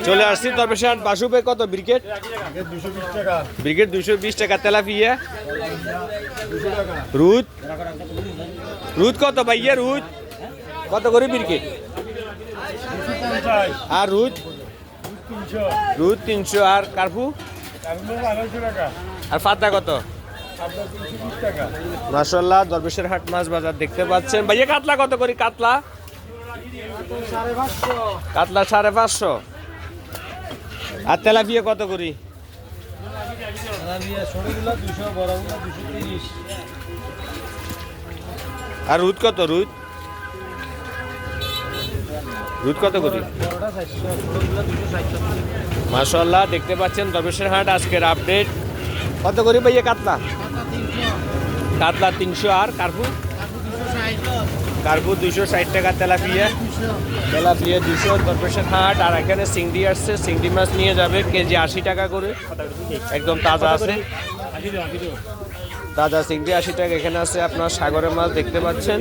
চলে আসছি দরবেশের হাট বাসুপে কত ব্রিকেট? ব্রিকেট 220 টাকা। তেলাপিয়া রুদ রুদ কত ভাইয়া? রুদ কত করে ব্রিকেট? আর রুদ রুদ 300। আর কার্পু আর ফাতা কত? মাশাআল্লাহ দরবেশের হাট মাছ বাজার দেখতে পাচ্ছেন। ভাইয়া কাতলা কত করে? কাতলা কাতলা 550। আর তেলাপিয়া কত করি? আর রুদ কত? রুদ রুদ কত করি? মাশাআল্লাহ দেখতে পাচ্ছেন দরবেশের হাট আজকের আপডেট। কত করি ভাইয়া কাতলা? কাতলা 300। আর কার্পু? কার্পু 260 টাকা। তেলাপিয়া তেলাপিয়া 200 দরবেশের হাট। আর এখানে চিংড়ি আসছে, চিংড়ি মাছ নিয়ে যাবে কেজি 80 টাকা করে, একদম তাজা আছে। তাজা চিংড়ি 80 টাকা। এখানে আছে আপনার সাগরের মাছ দেখতে পাচ্ছেন।